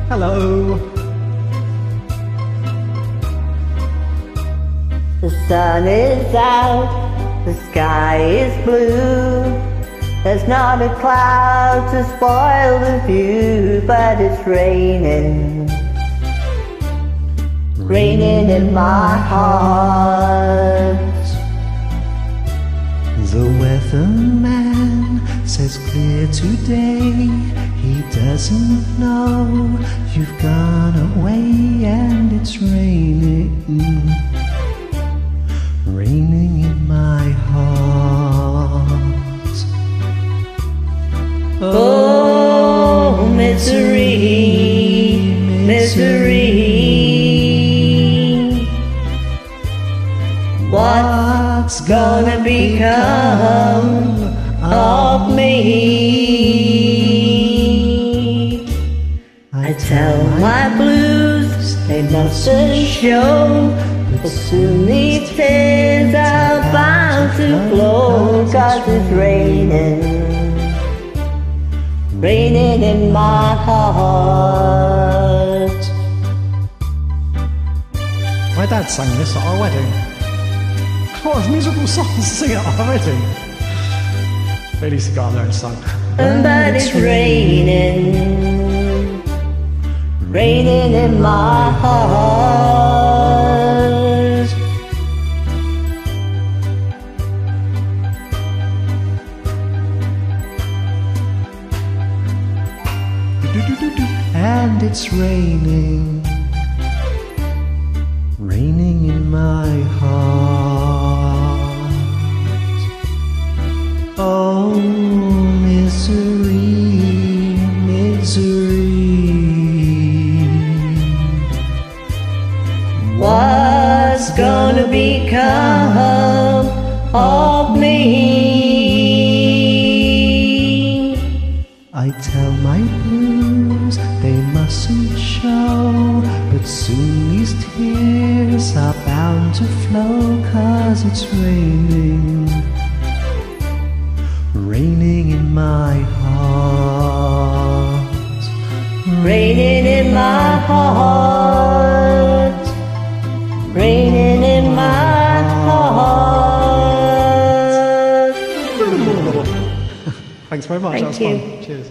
Hello. The sun is out, the sky is blue. There's not a cloud to spoil the view, but it's raining. Raining in my heart. The weatherman says clear today. He doesn't know you've gone away, and it's raining. Raining in my heart. Oh, misery, misery. What's gonna become of me? I tell my blues they mustn't show, but soon these tears are bound to flow, 'cause it's raining, raining in my heart. My dad sang this at our wedding. What a miserable song to sing at our wedding. But at least he got there and sung. But it's raining, raining in my heart. And it's raining, raining in my heart. Oh, misery, misery. What's gonna become of me? I tell my blues they mustn't show, but soon these tears are bound to flow, 'cause it's raining, raining in my heart. Raining in my heart, raining in my heart. Thanks very much, Thank that was you. fun. Cheers.